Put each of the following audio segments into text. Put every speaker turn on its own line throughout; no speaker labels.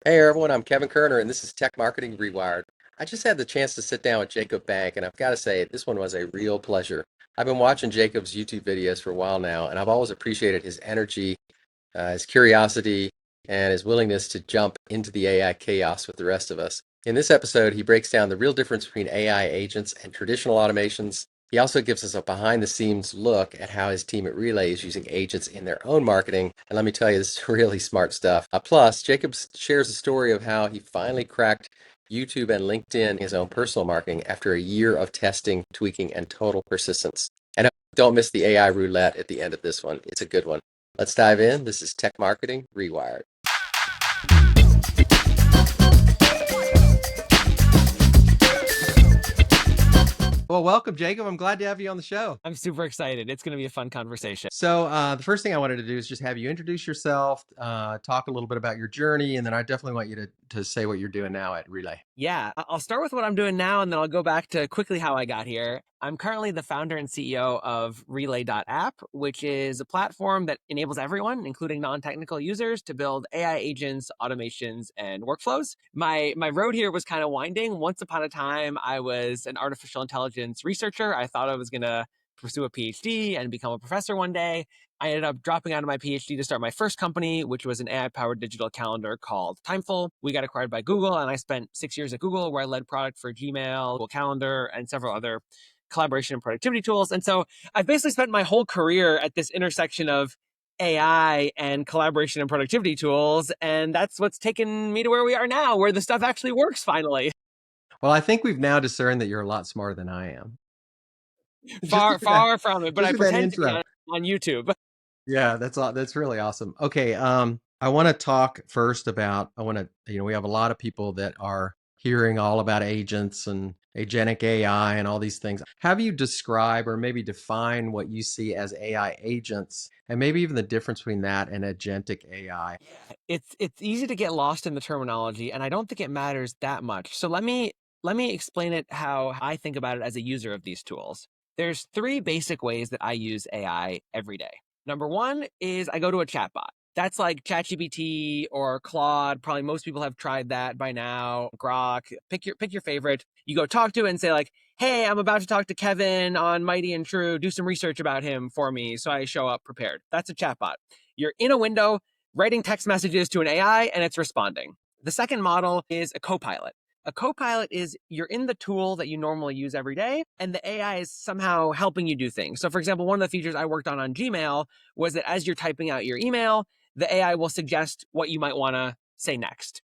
Hey everyone, I'm Kevin Kerner, and this is Tech Marketing Rewired. I just had the chance to sit down with Jacob Bank, and I've got to say, this one was a real pleasure. I've been watching Jacob's YouTube videos for a while now, and I've always appreciated his energy, his curiosity, and his willingness to jump into the AI chaos with the rest of us. In this episode, he breaks down the real difference between AI agents and traditional automations. He also gives us a behind the scenes look at how his team at Relay is using agents in their own marketing. And let me tell you, this is really smart stuff. Plus, Jacob shares a story of how he finally cracked YouTube and LinkedIn in his own personal marketing after a year of testing, tweaking, and total persistence. And don't miss the AI roulette at the end of this one. It's a good one. Let's dive in. This is Tech Marketing Rewired. Well, welcome, Jacob. I'm glad to have you on the show.
I'm super excited. It's going to be a fun conversation.
So the first thing I wanted to do is just have you introduce yourself, talk a little bit about your journey, and then I definitely want you to say what you're doing now at Relay.
Yeah, I'll start with what I'm doing now, and then I'll go back to quickly how I got here. I'm currently the founder and CEO of Relay.app, which is a platform that enables everyone, including non-technical users, to build AI agents, automations, and workflows. My road here was kind of winding. Once upon a time, I was an artificial intelligence researcher. I thought I was going to pursue a PhD and become a professor one day. I ended up dropping out of my PhD to start my first company, which was an AI-powered digital calendar called Timeful. We got acquired by Google, and I spent 6 years at Google, where I led product for Gmail, Google Calendar, and several other collaboration and productivity tools. And so I've basically spent my whole career at this intersection of AI and collaboration and productivity tools, and that's what's taken me to where we are now, where the stuff actually works finally.
Well, I think we've now discerned that you're a lot smarter than I am.
Far from it, but I
Just with that
pretend to be
intro.
on YouTube.
Yeah, that's really awesome. Okay, I want to talk first about we have a lot of people that are hearing all about agents and agentic AI and all these things. Have you describe or maybe define what you see as AI agents and maybe even the difference between that and agentic AI?
It's easy to get lost in the terminology, and I don't think it matters that much. So let me explain it how I think about it as a user of these tools. There's three basic ways that I use AI every day. Number one is I go to a chatbot. That's like ChatGPT or Claude. Probably most people have tried that by now. Grok, pick your favorite. You go talk to it and say like, "Hey, I'm about to talk to Kevin on Mighty and True. Do some research about him for me so I show up prepared." That's a chatbot. You're in a window writing text messages to an AI and it's responding. The second model is a copilot. A copilot is you're in the tool that you normally use every day, and the AI is somehow helping you do things. So, for example, one of the features I worked on Gmail was that as you're typing out your email, the AI will suggest what you might want to say next.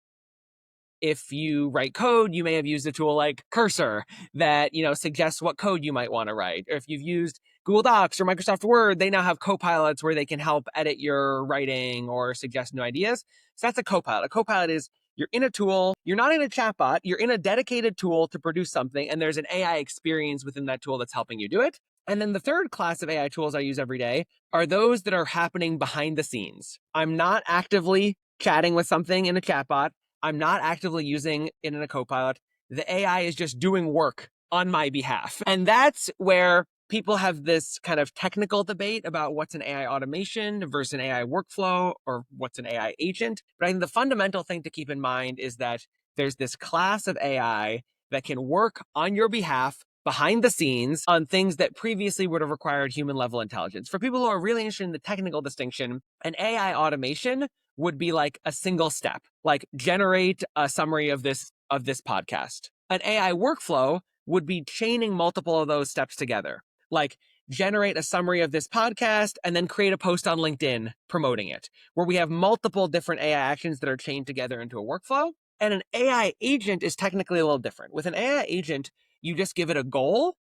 If you write code, you may have used a tool like Cursor that suggests what code you might want to write. Or if you've used Google Docs or Microsoft Word, they now have copilots where they can help edit your writing or suggest new ideas. So that's a copilot. A copilot is you're in a tool, you're not in a chatbot, you're in a dedicated tool to produce something, and there's an AI experience within that tool that's helping you do it. And then the third class of AI tools I use every day are those that are happening behind the scenes. I'm not actively chatting with something in a chatbot. I'm not actively using it in a copilot. The AI is just doing work on my behalf. And that's where people have this kind of technical debate about what's an AI automation versus an AI workflow or what's an AI agent. But I think the fundamental thing to keep in mind is that there's this class of AI that can work on your behalf behind the scenes on things that previously would have required human level intelligence. For people who are really interested in the technical distinction, an AI automation would be like a single step, like generate a summary of this podcast. An AI workflow would be chaining multiple of those steps together, like generate a summary of this podcast and then create a post on LinkedIn promoting it, where we have multiple different AI actions that are chained together into a workflow. And an AI agent is technically a little different. With an AI agent, you just give it a goal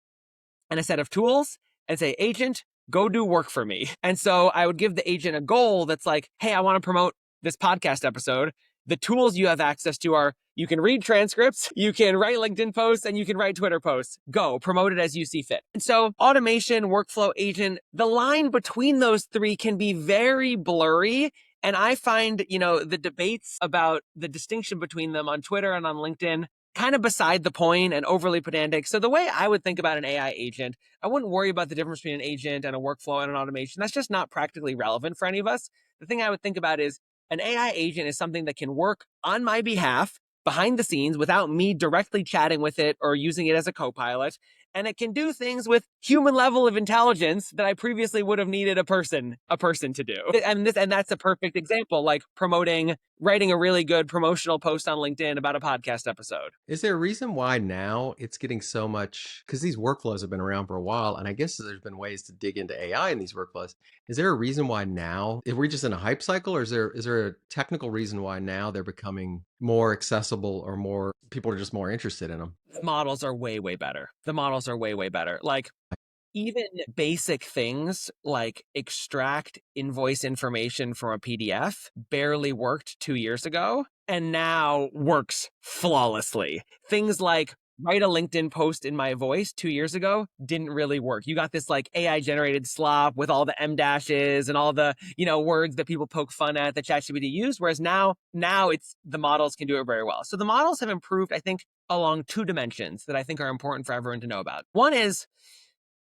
and a set of tools and say, agent, go do work for me. And so I would give the agent a goal that's like, hey, I want to promote this podcast episode. The tools you have access to are you can read transcripts, you can write LinkedIn posts, and you can write Twitter posts. Go, promote it as you see fit. And so automation, workflow, agent, the line between those three can be very blurry. And I find, the debates about the distinction between them on Twitter and on LinkedIn kind of beside the point and overly pedantic. So the way I would think about an AI agent, I wouldn't worry about the difference between an agent and a workflow and an automation. That's just not practically relevant for any of us. The thing I would think about is An AI agent is something that can work on my behalf behind the scenes without me directly chatting with it or using it as a co-pilot. And it can do things with human level of intelligence that I previously would have needed a person to do. And that's a perfect example, like writing a really good promotional post on LinkedIn about a podcast episode.
Is there a reason why now it's getting so much? Because these workflows have been around for a while, and I guess there's been ways to dig into AI in these workflows. Is there a reason why now? If we're just in a hype cycle, or is there a technical reason why now they're becoming more accessible, or more people are just more interested in them?
The models are way, way better. The models are way, way better. Like, even basic things like extract invoice information from a PDF barely worked 2 years ago and now works flawlessly. Things like write a LinkedIn post in my voice 2 years ago didn't really work. You got this like AI generated slop with all the M dashes and all the, words that people poke fun at that ChatGPT used. Whereas now it's the models can do it very well. So the models have improved, I think, along two dimensions that I think are important for everyone to know about. One is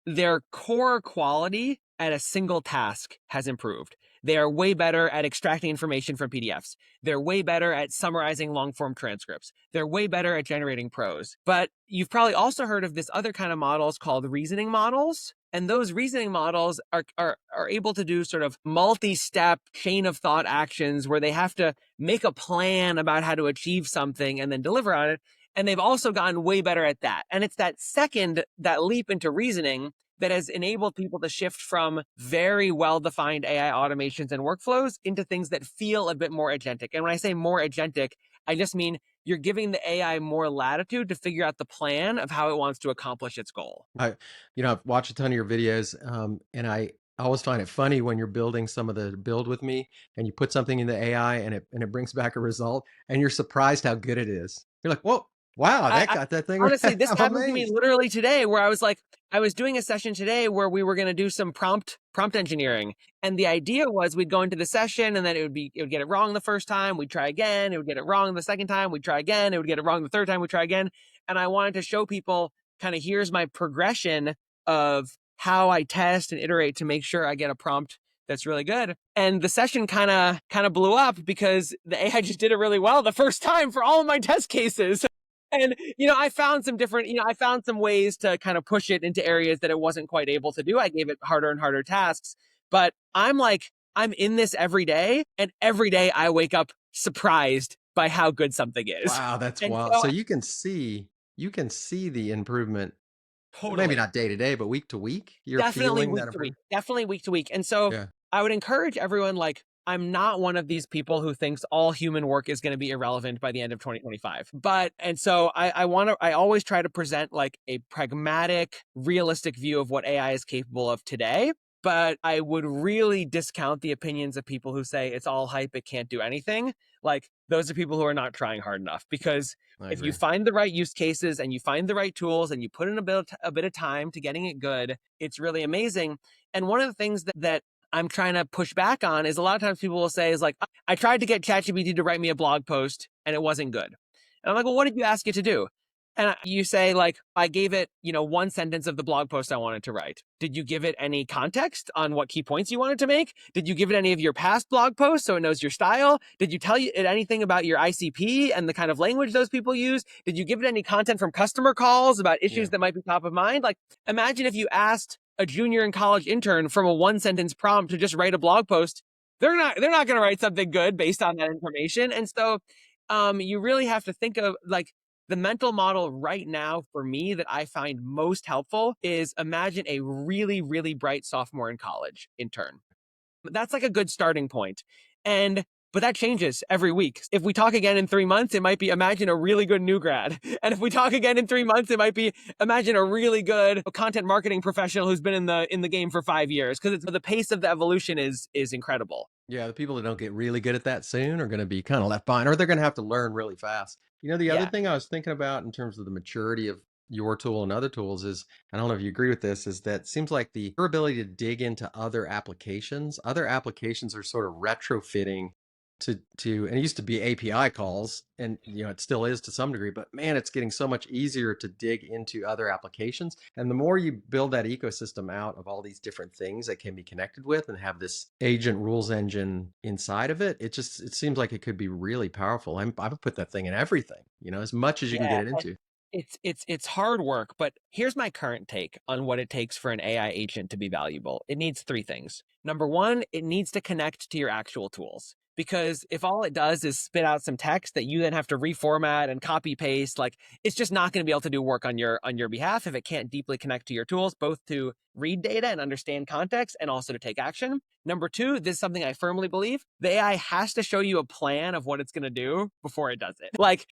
their core quality at a single task has improved. They are way better at extracting information from PDFs. They're way better at summarizing long form transcripts. They're way better at generating prose. But you've probably also heard of this other kind of models called reasoning models. And those reasoning models are able to do sort of multi-step chain of thought actions where they have to make a plan about how to achieve something and then deliver on it. And they've also gotten way better at that. And it's that leap into reasoning that has enabled people to shift from very well-defined AI automations and workflows into things that feel a bit more agentic. And when I say more agentic, I just mean you're giving the AI more latitude to figure out the plan of how it wants to accomplish its goal.
I've watched a ton of your videos, and I always find it funny when you're building some of the build with me, and you put something in the AI, and it brings back a result, and you're surprised how good it is. You're like, whoa, wow,
I,
that
I
got that thing right.
honestly, this
I'm
happened to me
amazed.
literally today, where I was doing a session today where we were going to do some prompt engineering, and the idea was we'd go into the session, and then it would get it wrong the first time, we'd try again, it would get it wrong the second time, we'd try again, it would get it wrong the third time, we'd try again, and I wanted to show people kind of here's my progression of how I test and iterate to make sure I get a prompt that's really good. And the session kind of blew up because the AI just did it really well the first time for all of my test cases. And, I found I found some ways to kind of push it into areas that it wasn't quite able to do. I gave it harder and harder tasks, but I'm in this every day, and every day I wake up surprised by how good something is.
Wow, that's
And
wild.
so
So you can see the improvement, maybe
totally.
not day to day, but week to week. You're
Definitely
feeling
week
that
to week.
improvement.
Definitely week to week. And so
Yeah,
I would encourage everyone, like, I'm not one of these people who thinks all human work is going to be irrelevant by the end of 2025. And so I always try to present like a pragmatic, realistic view of what AI is capable of today. But I would really discount the opinions of people who say it's all hype, it can't do anything. Like, those are people who are not trying hard enough, because
I
if you
agree.
find the right use cases and you find the right tools and you put in a bit of time to getting it good, it's really amazing. And one of the things that I'm trying to push back on is a lot of times people will say is like, I tried to get ChatGPT to write me a blog post and it wasn't good. And I'm like, well, what did you ask it to do? And you say, like, I gave it, one sentence of the blog post I wanted to write. Did you give it any context on what key points you wanted to make? Did you give it any of your past blog posts so it knows your style? Did you tell it anything about your ICP and the kind of language those people use? Did you give it any content from customer calls about
Yeah.
issues that might be top of mind? Like, imagine if you asked a junior and college intern from a one sentence prompt to just write a blog post. They're not going to write something good based on that information. And so you really have to think of, like, the mental model right now for me that I find most helpful is imagine a really, really bright sophomore in college intern. That's like a good starting point. But that changes every week. If we talk again in 3 months, it might be imagine a really good new grad. And if we talk again in 3 months, it might be imagine a really good content marketing professional who's been in the game for 5 years. Because the pace of the evolution is incredible.
Yeah, the people that don't get really good at that soon are going to be kind of left behind, or they're going to have to learn really fast. The other
Yeah.
thing I was thinking about in terms of the maturity of your tool and other tools is, I don't know if you agree with this, is that it seems like your ability to dig into other applications are sort of retrofitting and it used to be API calls, and it still is to some degree, but man, it's getting so much easier to dig into other applications. And the more you build that ecosystem out of all these different things that can be connected with and have this agent rules engine inside of it, it seems like it could be really powerful. I would put that thing in everything, as much as you can
Yeah.
get it into.
It's hard work, but here's my current take on what it takes for an AI agent to be valuable. It needs three things. Number one, it needs to connect to your actual tools. Because if all it does is spit out some text that you then have to reformat and copy paste, like it's just not going to be able to do work on your behalf if it can't deeply connect to your tools, both to read data and understand context and also to take action. Number two, this is something I firmly believe. The AI has to show you a plan of what it's going to do before it does it. Like,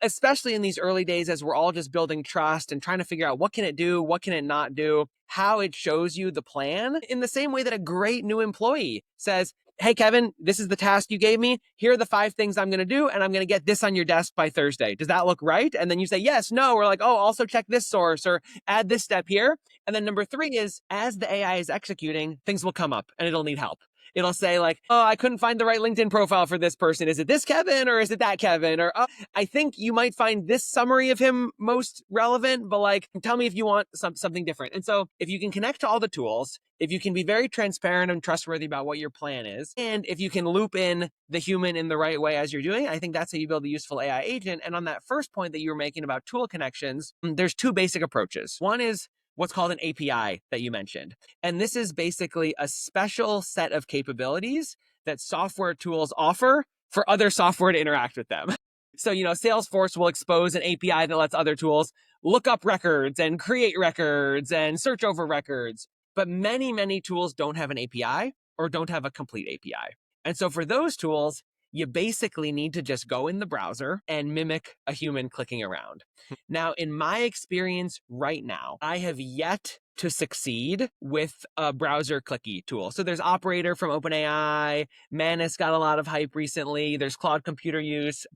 especially in these early days as we're all just building trust and trying to figure out what can it do, what can it not do, how it shows you the plan in the same way that a great new employee says, hey, Kevin, this is the task you gave me. Here are the 5 things I'm going to do, and I'm going to get this on your desk by Thursday. Does that look right? And then you say, yes, no. We're like, oh, also check this source or add this step here. And then number 3 is as the AI is executing, things will come up and it'll need help. It'll say like, oh, I couldn't find the right LinkedIn profile for this person. Is it this Kevin or is it that Kevin? Or, oh, I think you might find this summary of him most relevant, but like, tell me if you want something different. And so if you can connect to all the tools, if you can be very transparent and trustworthy about what your plan is, and if you can loop in the human in the right way as you're doing, I think that's how you build a useful AI agent. And on that first point that you were making about tool connections, there's 2 basic approaches. One is what's called an API that you mentioned. And this is basically a special set of capabilities that software tools offer for other software to interact with them. So, Salesforce will expose an API that lets other tools look up records and create records and search over records. But many, many tools don't have an API or don't have a complete API. And so for those tools, you basically need to just go in the browser and mimic a human clicking around. Now, in my experience right now, I have yet to succeed with a browser clicky tool. So there's Operator from OpenAI. Manus got a lot of hype recently. There's Cloud Computer use.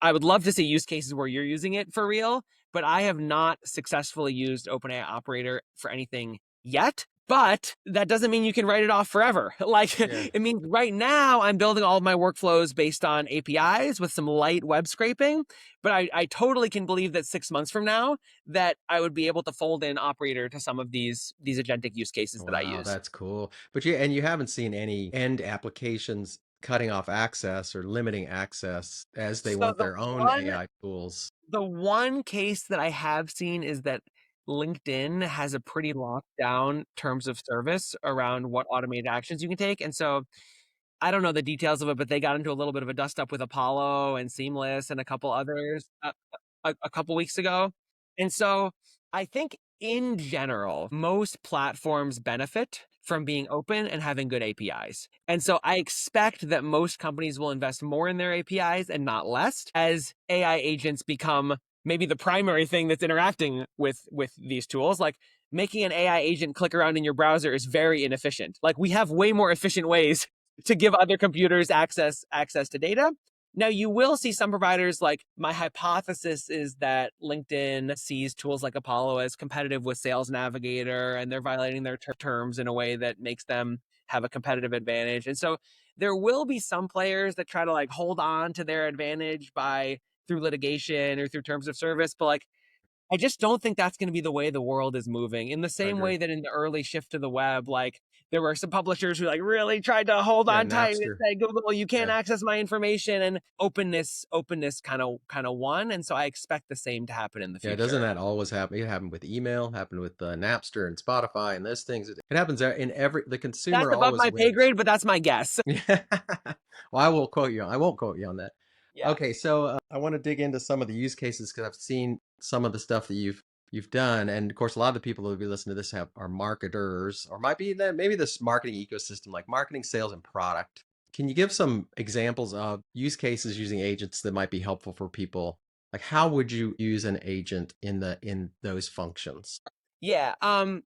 I would love to see use cases where you're using it for real, but I have not successfully used OpenAI Operator for anything yet. But that doesn't mean you can write it off forever. Like,
Yeah.
it means right now I'm building all of my workflows based on APIs with some light web scraping. But I totally can believe that 6 months from now that I would be able to fold in Operator to some of these agentic use cases that I
Wow,
use.
that's cool. But and you haven't seen any end applications cutting off access or limiting access as they
So
want their own AI tools.
the one case that I have seen is that LinkedIn has a pretty locked down terms of service around what automated actions you can take. And so I don't know the details of it, but they got into a little bit of a dust up with Apollo and Seamless and a couple others a couple weeks ago. And so I think in general, most platforms benefit from being open and having good APIs. And so I expect that most companies will invest more in their APIs and not less as AI agents become maybe the primary thing that's interacting with these tools. Like making an AI agent click around in your browser is very inefficient. Like we have way more efficient ways to give other computers access to data. Now, you will see some providers, like my hypothesis is that LinkedIn sees tools like Apollo as competitive with Sales Navigator, and they're violating their terms in a way that makes them have a competitive advantage. And so there will be some players that try to like hold on to their advantage through litigation or through terms of service, but like I just don't think that's going to be the way the world is moving. In the
I
same
agree.
way that in the early shift to the web, like there were some publishers who like really tried to hold
Yeah,
on tight and
Napster.
say, Google, you can't
Yeah.
access my information, and openness kind of won. And so I expect the same to happen in the
Yeah, doesn't
future.
that always happen? It happened with email, happened with Napster and Spotify and those things. It happens in the
That's
consumer
above
always
my pay
wins.
grade, but that's my guess.
Yeah. Well, I won't quote you on that.
Yeah.
Okay, so I want to dig into some of the use cases because I've seen some of the stuff that you've done, and of course, a lot of the people who will be listening to this are marketers, or might be that maybe this marketing ecosystem, like marketing, sales, and product. Can you give some examples of use cases using agents that might be helpful for people? Like, how would you use an agent in those functions?
Yeah.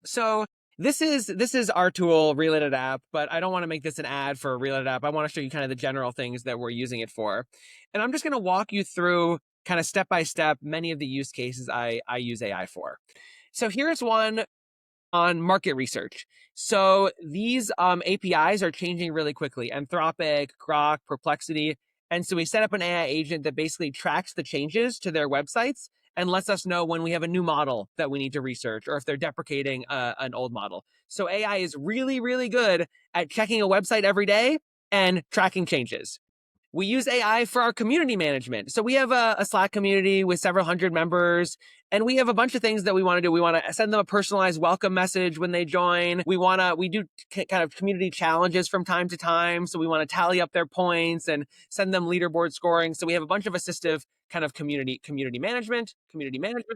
So this is our tool, Related App, but I don't want to make this an ad for a Related App. I want to show you kind of the general things that we're using it for. And I'm just going to walk you through kind of step by step many of the use cases I use AI for. So here's one on market research. So these APIs are changing really quickly. Anthropic, Grok, Perplexity. And so we set up an AI agent that basically tracks the changes to their websites and lets us know when we have a new model that we need to research or if they're deprecating an old model. So AI is really, really good at checking a website every day and tracking changes. We use AI for our community management. So we have a Slack community with several hundred members, and we have a bunch of things that we want to do. We want to send them a personalized welcome message when they join. We do kind of community challenges from time to time. So we want to tally up their points and send them leaderboard scoring. So we have a bunch of assistive kind of community management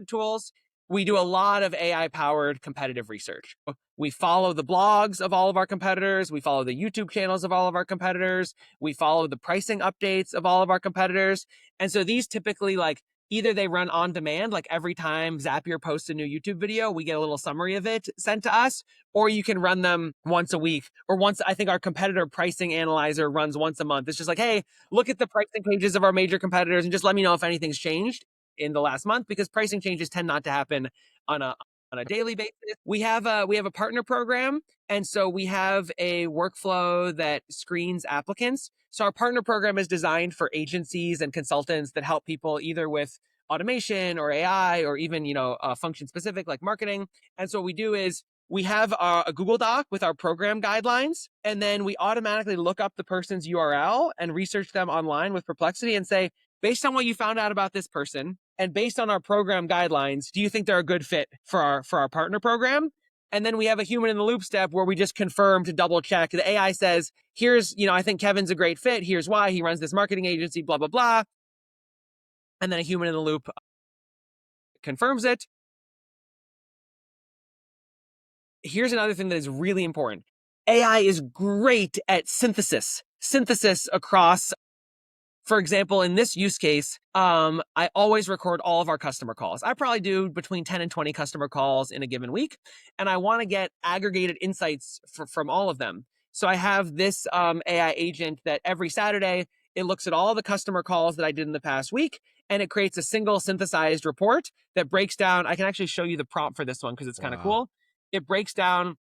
tools. We do a lot of AI powered competitive research. We follow the blogs of all of our competitors. We follow the YouTube channels of all of our competitors. We follow the pricing updates of all of our competitors. And so these typically either they run on demand, like every time Zapier posts a new YouTube video, we get a little summary of it sent to us, or you can run them once a week or once. I think our competitor pricing analyzer runs once a month. It's just like, hey, look at the pricing pages of our major competitors and just let me know if anything's changed in the last month, because pricing changes tend not to happen on a daily basis. We have a partner program, and so we have a workflow that screens applicants. So our partner program is designed for agencies and consultants that help people either with automation or AI or even function specific like marketing. And so what we do is we have a Google Doc with our program guidelines, and then we automatically look up the person's URL and research them online with Perplexity and say, based on what you found out about this person and based on our program guidelines, do you think they're a good fit for our partner program? And then we have a human in the loop step where we just confirm to double check. The AI says, here's, I think Kevin's a great fit. Here's why. He runs this marketing agency, blah, blah, blah. And then a human in the loop confirms it. Here's another thing that is really important. AI is great at synthesis across. For example, in this use case, I always record all of our customer calls. I probably do between 10 and 20 customer calls in a given week, and I want to get aggregated insights from all of them. So I have this AI agent that every Saturday, it looks at all the customer calls that I did in the past week, and it creates a single synthesized report that breaks down. I can actually show you the prompt for this one because it's kind of cool. It breaks down,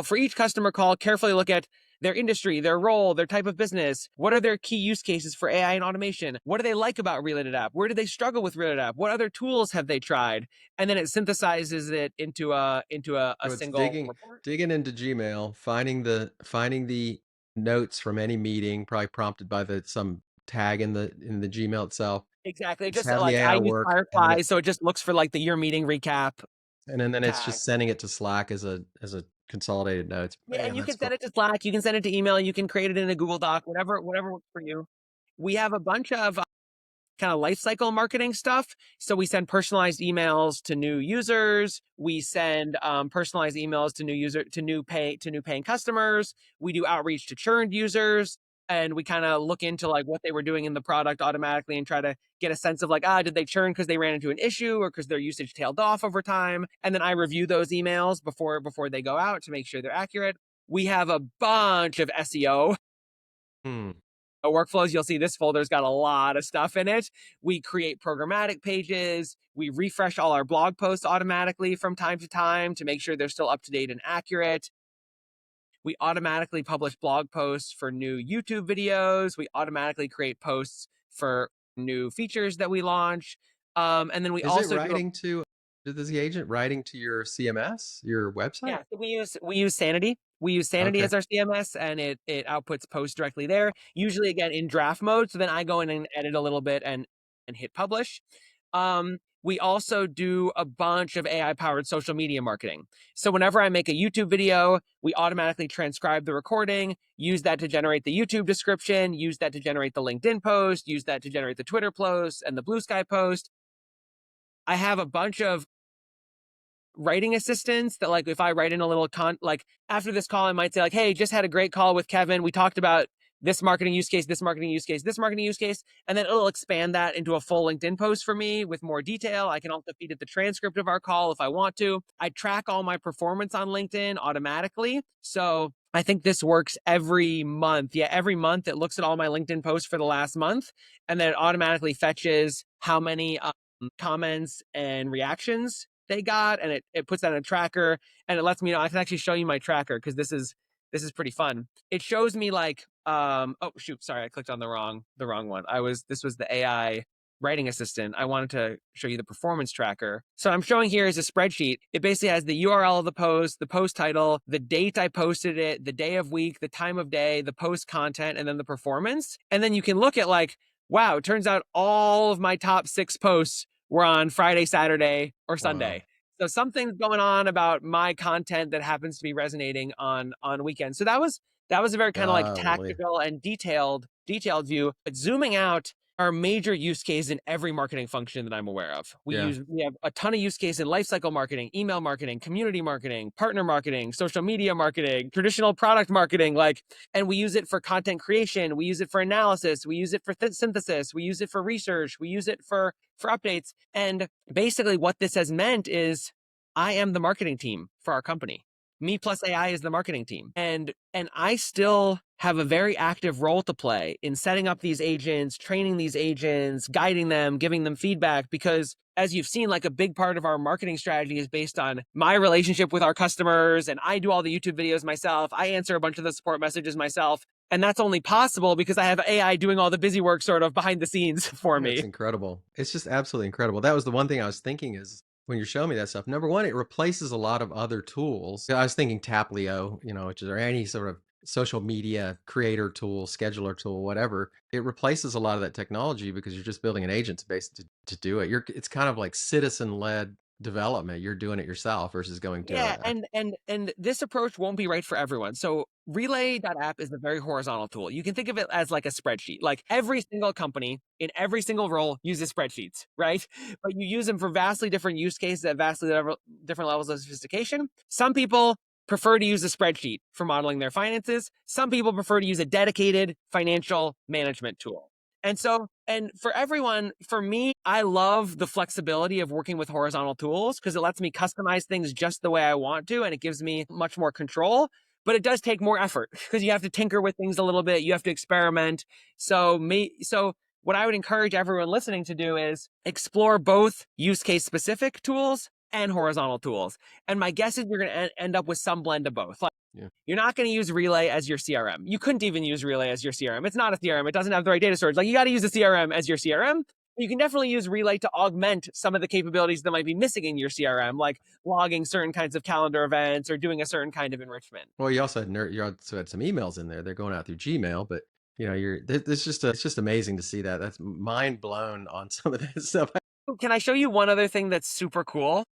for each customer call, carefully look at their industry, their role, their type of business. What are their key use cases for AI and automation? What do they like about Related App? Where do they struggle with Related App? What other tools have they tried? And then it synthesizes it into a
So it's
single report.
digging into Gmail, finding the notes from any meeting, probably prompted by some tag in the Gmail itself.
Exactly.
Just
Just
having the
like I
AI
use
work,
Firefly, so it just looks for like the your meeting recap
and then it's
tag.
just sending it to Slack as a consolidated notes.
Yeah, and
Man,
you
that's
can
cool.
send it to Slack, you can send it to email, you can create it in a Google Doc, whatever works for you. We have a bunch of kind of lifecycle marketing stuff. So we send personalized emails to new users. We send personalized emails to new paying customers. We do outreach to churned users, and we kind of look into like what they were doing in the product automatically and try to get a sense of like, did they churn because they ran into an issue or because their usage tailed off over time? And then I review those emails before they go out to make sure they're accurate. We have a bunch of SEO
Hmm.
workflows. You'll see this folder's got a lot of stuff in it. We create programmatic pages. We refresh all our blog posts automatically from time to time to make sure they're still up to date and accurate. We automatically publish blog posts for new YouTube videos. We automatically create posts for new features that we launch. And then we
Is it
also do
writing to? Is the agent writing to your CMS, your website?
Yeah, so we use Sanity. We use Sanity
Okay.
as our CMS, and it outputs posts directly there. Usually, again, in draft mode. So then I go in and edit a little bit and hit publish. We also do a bunch of AI powered social media marketing. So whenever I make a YouTube video, we automatically transcribe the recording, use that to generate the YouTube description, use that to generate the LinkedIn post, use that to generate the Twitter post and the Blue Sky post. I have a bunch of writing assistants that like if I write in a little like after this call, I might say like, hey, just had a great call with Kevin. We talked about this marketing use case, this marketing use case, this marketing use case, and then it'll expand that into a full LinkedIn post for me with more detail. I can also feed it the transcript of our call if I want to. I track all my performance on LinkedIn automatically. So I think this works every month. Yeah, every month it looks at all my LinkedIn posts for the last month, and then it automatically fetches how many comments and reactions they got, and it puts that in a tracker, and it lets me know. I can actually show you my tracker because this is pretty fun. It shows me like, oh shoot, sorry, I clicked on the wrong one. This was the AI writing assistant. I wanted to show you the performance tracker. So I'm showing here is a spreadsheet. It basically has the URL of the post title, the date I posted it, the day of week, the time of day, the post content, and then the performance. And then you can look at like, wow, it turns out all of my top 6 posts were on Friday, Saturday, or
Wow.
Sunday. So something's going on about my content that happens to be resonating on weekends. So that was a very kind of like
Golly.
tactical and detailed view. But zooming out, our major use case in every marketing function that I'm aware of.
Yeah.
We have a ton of use case in lifecycle marketing, email marketing, community marketing, partner marketing, social media marketing, traditional product marketing, like, and we use it for content creation, we use it for analysis, we use it for synthesis, we use it for research, we use it for updates. And basically what this has meant is I am the marketing team for our company. Me plus AI is the marketing team. And I still have a very active role to play in setting up these agents, training these agents, guiding them, giving them feedback, because as you've seen, like a big part of our marketing strategy is based on my relationship with our customers, and I do all the YouTube videos myself. I answer a bunch of the support messages myself. And that's only possible because I have AI doing all the busy work sort of behind the scenes for
That's
me.
incredible. It's just absolutely incredible. That was the one thing I was thinking is when you're showing me that stuff. Number one, it replaces a lot of other tools. I was thinking Taplio, which is or any sort of social media creator tool, scheduler tool, whatever. It replaces a lot of that technology because you're just building an agent base to do it. It's kind of like citizen led development. You're doing it yourself versus going to
Yeah, and this approach won't be right for everyone. So Relay.app is a very horizontal tool. You can think of it as like a spreadsheet. Like every single company in every single role uses spreadsheets, right? But you use them for vastly different use cases at different levels of sophistication. Some people prefer to use a spreadsheet for modeling their finances. Some people prefer to use a dedicated financial management tool. And so, and for everyone, for me, I love the flexibility of working with horizontal tools because it lets me customize things just the way I want to, and it gives me much more control. But it does take more effort because you have to tinker with things a little bit. You have to experiment. So what I would encourage everyone listening to do is explore both use case specific tools and horizontal tools. And my guess is you're going to end up with some blend of both.
yeah.
You're not going to use Relay as your CRM. You couldn't even use Relay as your CRM. It's not a CRM. It doesn't have the right data storage. Like you got to use a CRM as your CRM. You can definitely use Relay to augment some of the capabilities that might be missing in your CRM, like logging certain kinds of calendar events or doing a certain kind of enrichment.
Well, you also had some emails in there. They're going out through Gmail, but it's just amazing to see that. That's mind blown on some of that stuff.
Can I show you one other thing that's super cool?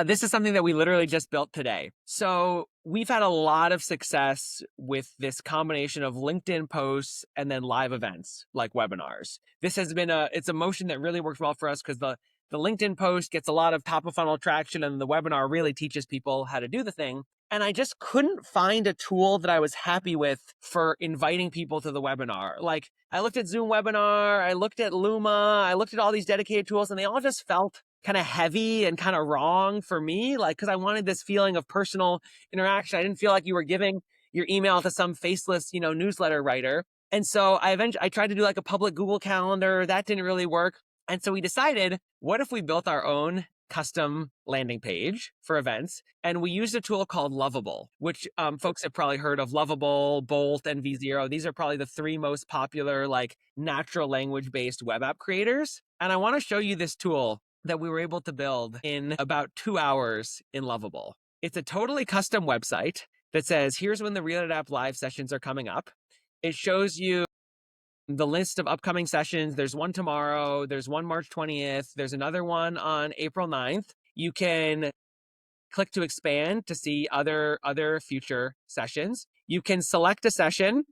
This is something that we literally just built today. So we've had a lot of success with this combination of LinkedIn posts and then live events like webinars. This has been it's a motion that really works well for us because the LinkedIn post gets a lot of top of funnel traction and the webinar really teaches people how to do the thing. And I just couldn't find a tool that I was happy with for inviting people to the webinar. Like I looked at Zoom Webinar, I looked at Luma, I looked at all these dedicated tools, and they all just felt kind of heavy and kind of wrong for me. Like, cause I wanted this feeling of personal interaction. I didn't feel like you were giving your email to some faceless, newsletter writer. And so I tried to do like a public Google Calendar. That didn't really work. And so we decided, what if we built our own custom landing page for events? And we used a tool called Lovable, which folks have probably heard of. Lovable, Bolt, and V0. These are probably the 3 most popular like natural language based web app creators. And I want to show you this tool that we were able to build in about 2 hours in Lovable. It's a totally custom website that says, here's when the Roulette app live sessions are coming up. It shows you the list of upcoming sessions. There's one tomorrow. There's one March 20th. There's another one on April 9th. You can click to expand to see other future sessions. You can select a session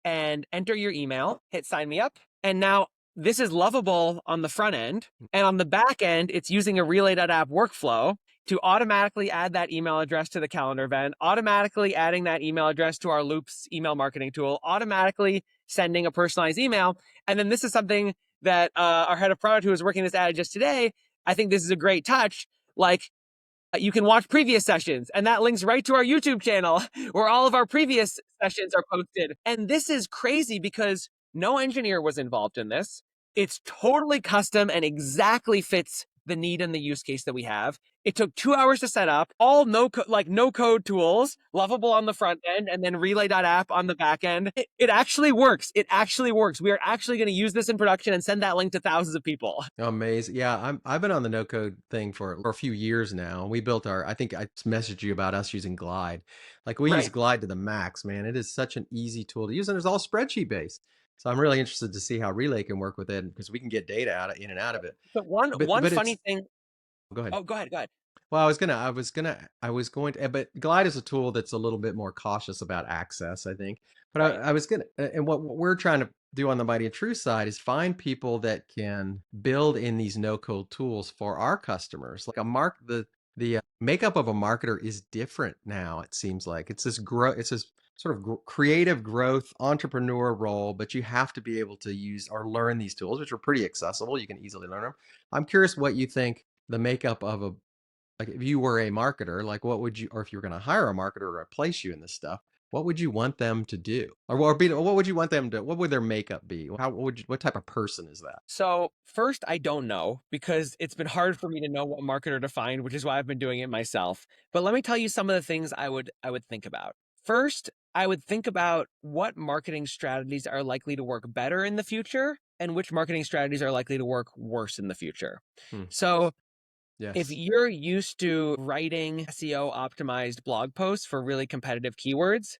and enter your email, hit sign me up. And now this is Lovable on the front end. And on the back end, it's using a Relay.app workflow to automatically add that email address to the calendar event, automatically adding that email address to our Loops email marketing tool, automatically sending a personalized email. And then this is something that our head of product who was working this ad just today, I think this is a great touch. Like you can watch previous sessions, and that links right to our YouTube channel where all of our previous sessions are posted. And this is crazy because no engineer was involved in this. It's totally custom and exactly fits the need and the use case that we have. It took 2 hours to set up, all no code tools, lovable on the front end, and then relay.app on the back end. It actually works. It actually works. We are actually going to use this in production and send that link to thousands of people.
Amazing. Yeah, I've been on the no code thing for a few years now. We built I think I messaged you about us using Glide. Like we use
Right.
Glide to the max, man. It is such an easy tool to use and it's all spreadsheet based. So I'm really interested to see how Relay can work with it because we can get data in and out of it.
But one
But
funny
it's
thing.
go ahead.
Oh, go ahead. Go ahead.
Well, I was going to, but Glide is a tool that's a little bit more cautious about access, I think. But
Right.
I was gonna, and what we're trying to do on the Mighty and True side is find people that can build in these no-code tools for our customers. Like the makeup of a marketer is different now. It seems like it's this sort of creative growth entrepreneur role, but you have to be able to use or learn these tools, which are pretty accessible. You can easily learn them. I'm curious what you think the makeup of a like if you were a marketer, like what would you, or if you were going to hire a marketer to replace you in this stuff, what would you want them to do? What would you want them to, what would their makeup be? What type of person is that?
So first, I don't know because it's been hard for me to know what marketer to find, which is why I've been doing it myself. But let me tell you some of the things I would think about. First, I would think about what marketing strategies are likely to work better in the future and which marketing strategies are likely to work worse in the future.
Hmm.
So if
Yes.
you're used to writing SEO optimized blog posts for really competitive keywords,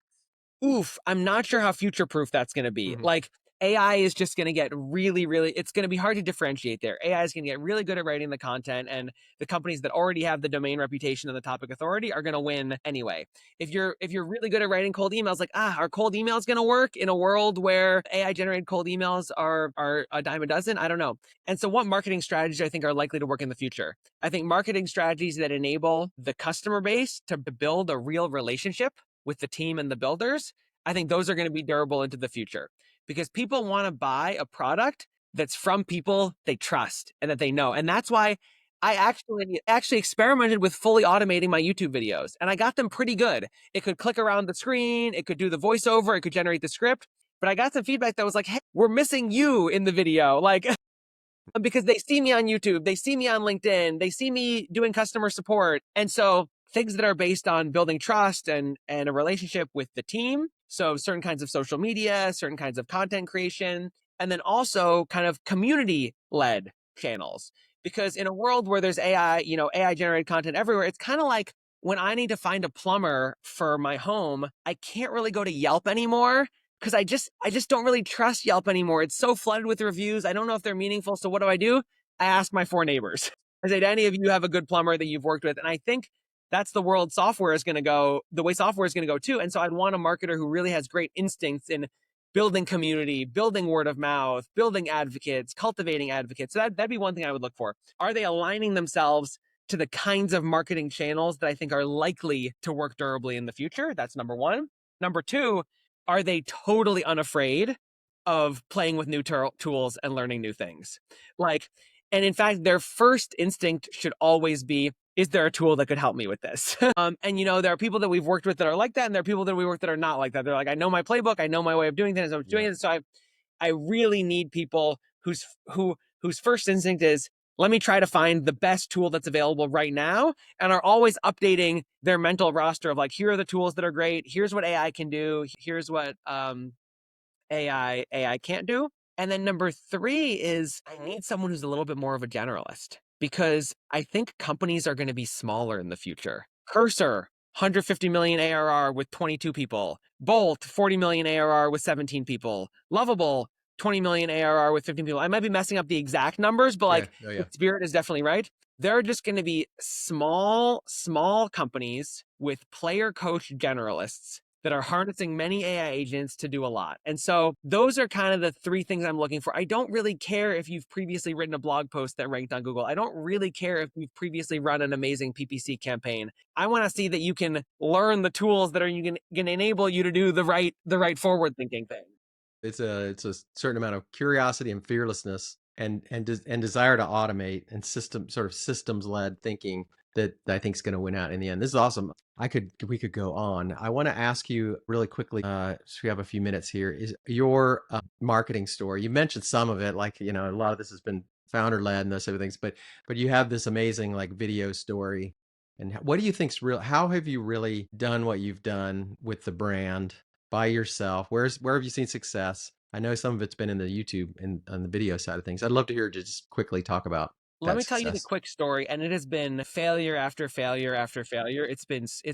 oof, I'm not sure how future proof that's going to be.
Mhm.
Like AI is just going to get really, really, it's going to be hard to differentiate there. AI is going to get really good at writing the content, and the companies that already have the domain reputation and the topic authority are going to win anyway. If you're really good at writing cold emails, like, are cold emails going to work in a world where AI generated cold emails are a dime a dozen? I don't know. And so what marketing strategies I think are likely to work in the future? I think marketing strategies that enable the customer base to build a real relationship with the team and the builders, I think those are going to be durable into the future because people want to buy a product that's from people they trust and that they know. And that's why I actually experimented with fully automating my YouTube videos and I got them pretty good. It could click around the screen, it could do the voiceover, it could generate the script, but I got some feedback that was like, "Hey, we're missing you in the video." Like because they see me on YouTube, they see me on LinkedIn, they see me doing customer support. And so things that are based on building trust and a relationship with the team. So certain kinds of social media, certain kinds of content creation, and then also kind of community led channels. Because in a world where there's AI, AI generated content everywhere, it's kind of like when I need to find a plumber for my home, I can't really go to Yelp anymore because I just don't really trust Yelp anymore. It's so flooded with reviews. I don't know if they're meaningful. So what do? I ask my four neighbors. I say, do any of you have a good plumber that you've worked with? And I think that's the world software is going to go, the way software is going to go too. And so I'd want a marketer who really has great instincts in building community, building word of mouth, building advocates, cultivating advocates. So that'd be one thing I would look for. Are they aligning themselves to the kinds of marketing channels that I think are likely to work durably in the future? That's number one. Number two, are they totally unafraid of playing with new tools and learning new things? Like, and in fact, their first instinct should always be, is there a tool that could help me with this? And there are people that we've worked with that are like that, and there are people that we work that are not like that. They're like, I know my playbook, I know my way of doing things, I'm doing
Yeah.
it. So I really need people whose first instinct is, let me try to find the best tool that's available right now, and are always updating their mental roster of like, here are the tools that are great, here's what AI can do, here's what AI can't do. And then number three is I need someone who's a little bit more of a generalist because I think companies are going to be smaller in the future. Cursor, 150 million ARR with 22 people. Bolt, 40 million ARR with 17 people. Lovable, 20 million ARR with 15 people. I might be messing up the exact numbers, but
Yeah.
like
Oh
the
yeah.
spirit is definitely right. They're just going to be small companies with player coach generalists that are harnessing many AI agents to do a lot. And so those are kind of the three things I'm looking for. I don't really care if you've previously written a blog post that ranked on Google. I don't really care if you've previously run an amazing PPC campaign. I want to see that you can learn the tools that are going to enable you to do the right forward thinking thing.
It's a certain amount of curiosity and fearlessness and desire to automate and systems led thinking that I think is going to win out in the end. This is awesome. We could go on. I want to ask you really quickly. So we have a few minutes here. Is your marketing story? You mentioned some of it, like a lot of this has been founder led and those type of things. But you have this amazing like video story. And what do you think's real? How have you really done what you've done with the brand by yourself? Where have you seen success? I know some of it's been in the YouTube and on the video side of things. I'd love to hear you just quickly talk about
Let
that
me tell you the
success.
quick story, and it has been failure after failure after failure. It's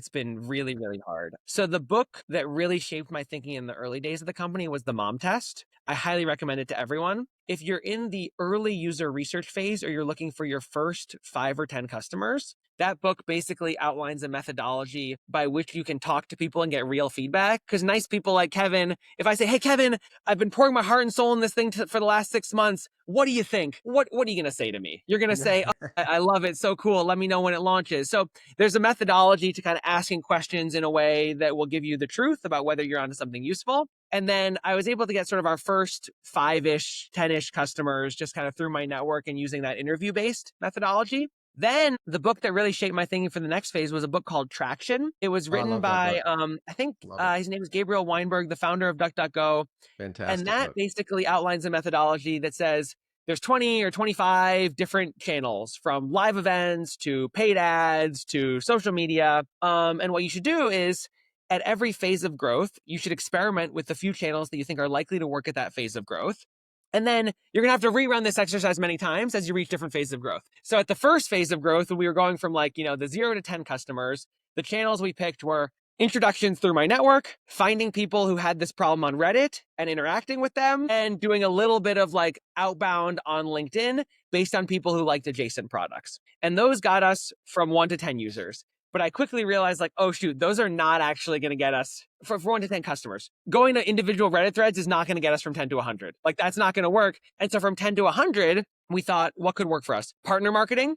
been really, really hard. So the book that really shaped my thinking in the early days of the company was The Mom Test. I highly recommend it to everyone. If you're in the early user research phase or you're looking for your first 5 or 10 customers, that book basically outlines a methodology by which you can talk to people and get real feedback. Because nice people like Kevin, if I say, hey, Kevin, I've been pouring my heart and soul in this thing for the last 6 months. What do you think? What are you going to say to me? You're going to say, oh, I love it. So cool. Let me know when it launches. So there's a methodology to kind of asking questions in a way that will give you the truth about whether you're onto something useful. And then I was able to get sort of our first 5-ish, 10-ish customers just kind of through my network and using that interview-based methodology. Then the book that really shaped my thinking for the next phase was a book called Traction. It was
Oh, I
written
love that
by,
book.
I think
Love it.
his name is Gabriel Weinberg, the founder of DuckDuckGo. And
Fantastic
that
book.
basically outlines a methodology that says there's 20 or 25 different channels, from live events to paid ads to social media. And what you should do is at every phase of growth, you should experiment with the few channels that you think are likely to work at that phase of growth. And then you're going to have to rerun this exercise many times as you reach different phases of growth. So at the first phase of growth, when we were going from like, the 0 to 10 customers, the channels we picked were introductions through my network, finding people who had this problem on Reddit and interacting with them, and doing a little bit of like outbound on LinkedIn based on people who liked adjacent products. And those got us from 1 to 10 users. But I quickly realized, like, oh, shoot, those are not actually going to get us for 1 to 10 customers. Going to individual Reddit threads is not going to get us from 10 to 100. Like, that's not going to work. And so from 10 to 100, we thought, what could work for us? Partner marketing,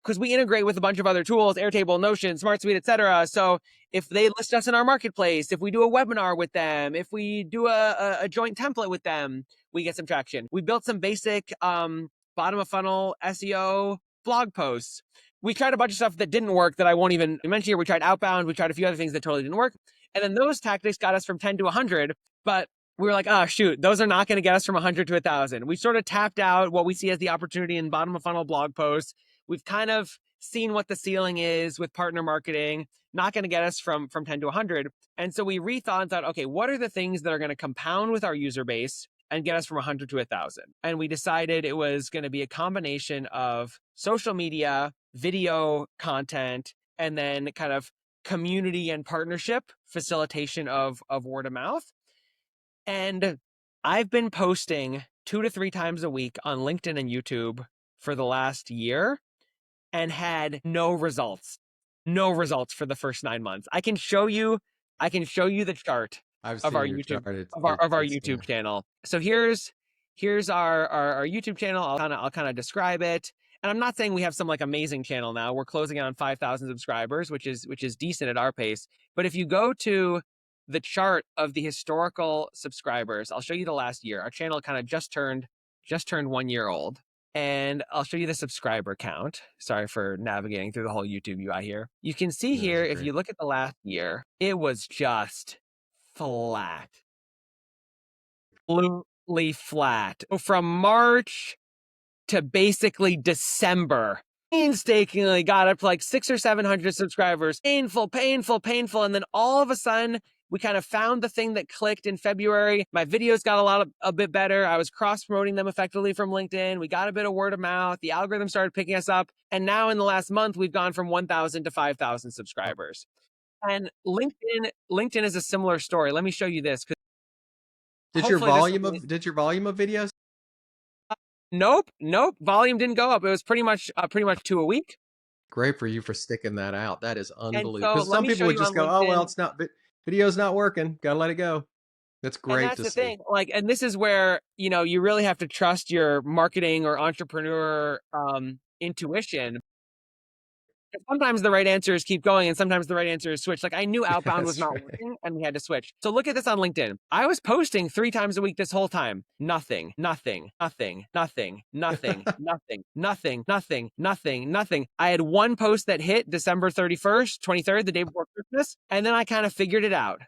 because we integrate with a bunch of other tools, Airtable, Notion, SmartSuite, et cetera. So if they list us in our marketplace, if we do a webinar with them, if we do a joint template with them, we get some traction. We built some basic bottom of funnel SEO blog posts. We tried a bunch of stuff that didn't work that I won't even mention here. We tried outbound. We tried a few other things that totally didn't work. And then those tactics got us from 10 to 100. But we were like, oh, shoot, those are not going to get us from 100 to 1,000. We sort of tapped out what we see as the opportunity in bottom of funnel blog posts. We've kind of seen what the ceiling is with partner marketing, not going to get us from 10 to 100. And so we rethought and thought, okay, what are the things that are going to compound with our user base and get us from 100 to 1,000? And we decided it was going to be a combination of social media, video content, and then kind of community and partnership facilitation of word of mouth. And I've been posting 2 to 3 times a week on LinkedIn and YouTube for the last year and had no results. No results for the first 9 months. I can show you the chart
I've
of our
seen your
YouTube
chart.
of our
It's yeah.
YouTube channel. So here's our YouTube channel. I'll kind of describe it. And I'm not saying we have some like amazing channel now. We're closing in on 5,000 subscribers, which is decent at our pace. But if you go to the chart of the historical subscribers, I'll show you the last year. Our channel kind of just turned 1 year old. And I'll show you the subscriber count. Sorry for navigating through the whole YouTube UI here. You can see
No, those
here,
are
if
great.
you look at the last year, it was just flat. Absolutely flat. So from March to basically December, painstakingly got up to like 600 or 700 subscribers. Painful, painful, painful. And then all of a sudden, we kind of found the thing that clicked in February. My videos got a bit better. I was cross promoting them effectively from LinkedIn. We got a bit of word of mouth. The algorithm started picking us up. And now in the last month, we've gone from 1,000 to 5,000 subscribers. And LinkedIn is a similar story. Let me show you this, because hopefully this will be.
Did your volume of videos?
Nope. Volume didn't go up. It was pretty much 2 a week.
Great for you for sticking that out. That is
And
unbelievable.
so
Because
let
some
me
people
show
would
you
just
on
go, "Oh well,
LinkedIn.
it's not video's not working. Gotta let it go." That's
And
great
that's
to
the
see.
thing. Like, and this is where, you really have to trust your marketing or entrepreneur intuition. Sometimes the right answer is keep going, and sometimes the right answer is switch. Like, I knew outbound was
That's
not
right.
working, and we had to switch. So look at this on LinkedIn. I was posting 3 times a week this whole time. Nothing, nothing, nothing, nothing, nothing, nothing, nothing, nothing, nothing, nothing. I had one post that hit December 31st, 23rd, the day before Christmas, and then I kind of figured it out.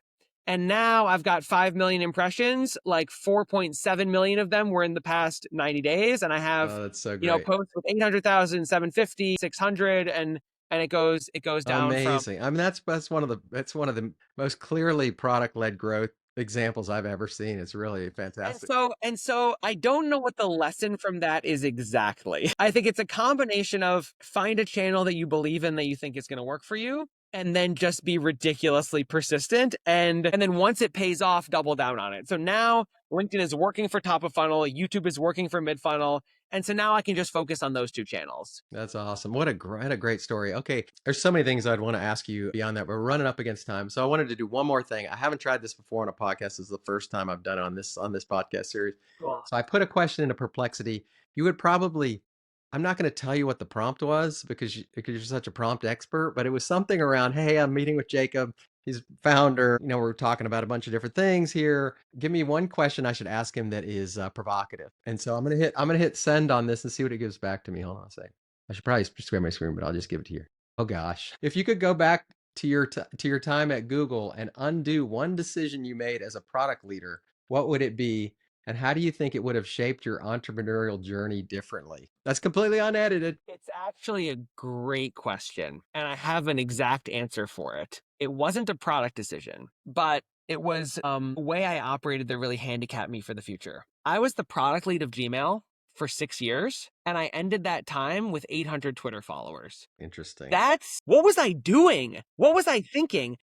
And now I've got 5 million impressions, like 4.7 million of them were in the past 90 days. And I have,
Oh, that's so great.
posts with 800,000, 750, 600, and it goes down from.
Amazing. I mean, that's one of the most clearly product-led growth examples I've ever seen. It's really
And
fantastic.
so and so I don't know what the lesson from that is exactly. I think it's a combination of find a channel that you believe in that you think is going to work for you and then just be ridiculously persistent and then once it pays off double down on it. So now LinkedIn is working for top of funnel, YouTube is working for mid funnel, and so now I can just focus on those two channels.
That's awesome. What a great story. Okay, there's so many things I'd want to ask you beyond that. We're running up against time, so I wanted to do one more thing. I haven't tried this before on a podcast. This is the first time I've done it on this podcast series.
Cool.
So I put a question into Perplexity. You would probably, I'm not going to tell you what the prompt was because you're such a prompt expert, but it was something around, hey, I'm meeting with Jacob. He's founder. We're talking about a bunch of different things here. Give me one question I should ask him that is provocative. And so I'm gonna hit send on this and see what it gives back to me. Hold on a second. I should probably share my screen, but I'll just give it to you. Oh gosh. If you could go back to your time at Google and undo one decision you made as a product leader, what would it be? And how do you think it would have shaped your entrepreneurial journey differently? That's completely unedited.
It's actually a great question, and I have an exact answer for it. It wasn't a product decision, but it was a way I operated that really handicapped me for the future. I was the product lead of Gmail for 6 years, and I ended that time with 800 Twitter followers.
Interesting.
That's what was I doing? What was I thinking?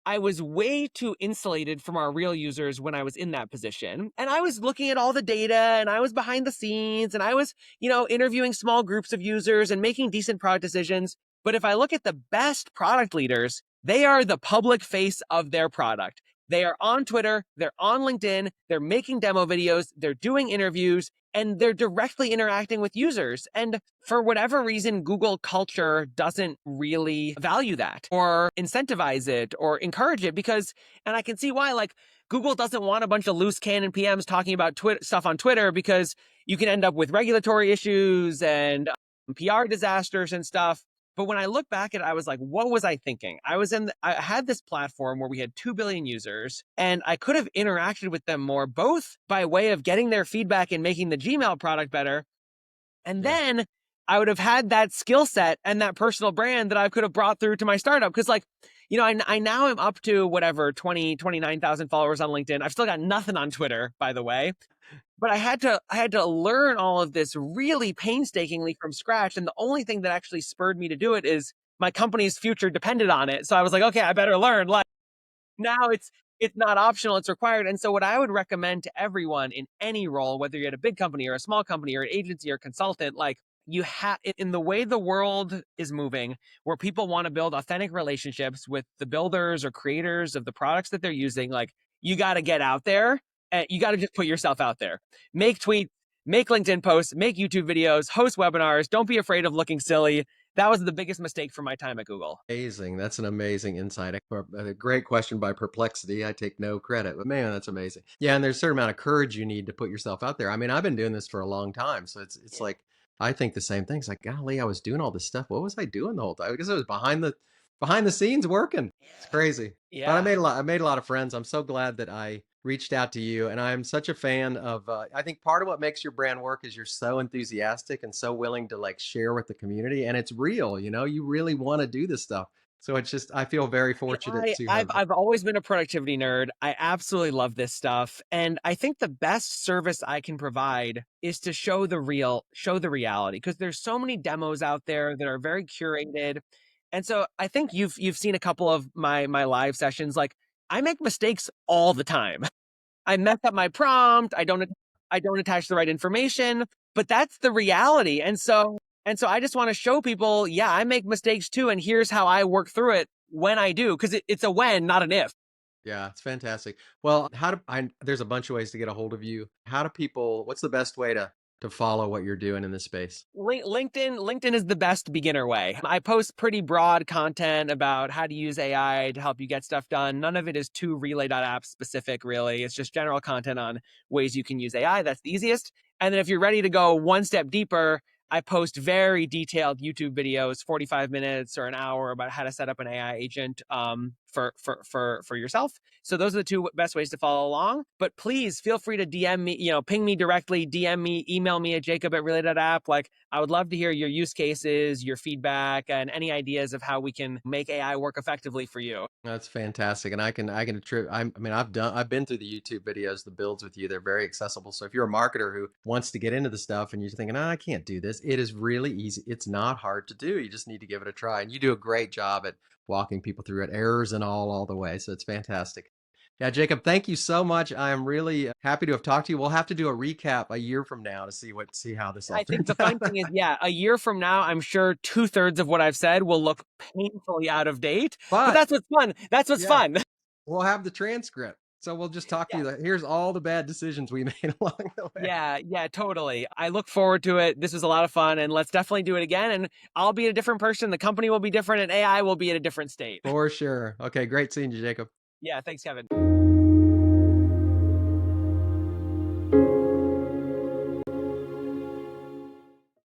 I was way too insulated from our real users when I was in that position. And I was looking at all the data and I was behind the scenes and I was, interviewing small groups of users and making decent product decisions. But if I look at the best product leaders, they are the public face of their product. They are on Twitter, they're on LinkedIn, they're making demo videos, they're doing interviews, and they're directly interacting with users. And for whatever reason, Google culture doesn't really value that or incentivize it or encourage it and I can see why, like Google doesn't want a bunch of loose cannon PMs talking about stuff on Twitter because you can end up with regulatory issues and PR disasters and stuff. But when I look back at it, I was like, what was I thinking? I had this platform where we had 2 billion users and I could have interacted with them more, both by way of getting their feedback and making the Gmail product better. And
Yeah.
then I would have had that skill set and that personal brand that I could have brought through to my startup. Cause I now am up to whatever, 29,000 followers on LinkedIn. I've still got nothing on Twitter, by the way. But I had to learn all of this really painstakingly from scratch. And the only thing that actually spurred me to do it is my company's future depended on it. So I was like, okay, I better learn. Like now it's not optional, it's required. And so what I would recommend to everyone in any role, whether you're at a big company or a small company or an agency or consultant, like you have in the way the world is moving, where people want to build authentic relationships with the builders or creators of the products that they're using, like you got to get out there and you got to just put yourself out there. Make tweets, make LinkedIn posts, make YouTube videos, host webinars. Don't be afraid of looking silly. That was the biggest mistake from my time at Google.
Amazing. That's an amazing insight. A great question by Perplexity. I take no credit, but man, that's amazing. Yeah, and there's a certain amount of courage you need to put yourself out there. I mean, I've been doing this for a long time, so it's like I think the same thing. It's like, golly, I was doing all this stuff. What was I doing the whole time? Because I was behind the scenes working. It's crazy. But I
Yeah.
made a lot. I made a lot of friends. I'm so glad that I reached out to you, and I'm such a fan of. I think part of what makes your brand work is you're so enthusiastic and so willing to like share with the community, and it's real. You really want to do this stuff. So it's just I feel very fortunate
I,
to
I've
have.
I've always been a productivity nerd. I absolutely love this stuff, and I think the best service I can provide is to show the reality, because there's so many demos out there that are very curated, and so I think you've seen a couple of my live sessions. Like I make mistakes all the time. I mess up my prompt. I don't attach the right information, but that's the reality. And so I just want to show people, yeah, I make mistakes too, and here's how I work through it when I do, because it's a when, not an if.
Yeah, it's fantastic. Well, there's a bunch of ways to get a hold of you. What's the best way to follow what you're doing in this space?
LinkedIn is the best beginner way. I post pretty broad content about how to use AI to help you get stuff done. None of it is too relay.app specific, really. It's just general content on ways you can use AI. That's the easiest. And then if you're ready to go one step deeper, I post very detailed YouTube videos, 45 minutes or an hour, about how to set up an AI agent for yourself. So those are the two best ways to follow along. But please feel free to DM me, ping me directly, DM me, email me at jacob@relay.app. Like, I would love to hear your use cases, your feedback, and any ideas of how we can make AI work effectively for you.
That's fantastic, and I can attribute. I mean, I've been through the YouTube videos, the builds with you. They're very accessible. So if you're a marketer who wants to get into the stuff and you're thinking, oh, I can't do this, it is really easy. It's not hard to do. You just need to give it a try, and you do a great job at walking people through it, errors and all the way. So it's fantastic. Yeah, Jacob, thank you so much. I am really happy to have talked to you. We'll have to do a recap a year from now to see how this all
I think
turns
the fun
out.
thing is, yeah, a year from now, I'm sure 2/3 of what I've said will look painfully out of date. But
But
that's what's fun. That's what's
yeah,
fun.
we'll have the transcript. So we'll just talk to
Yeah.
you. Here's all the bad decisions we made along the way.
Yeah, totally. I look forward to it. This was a lot of fun, and let's definitely do it again. And I'll be a different person. The company will be different, and AI will be at a different state.
For sure. Okay, great seeing you, Jacob.
Yeah, thanks, Kevin.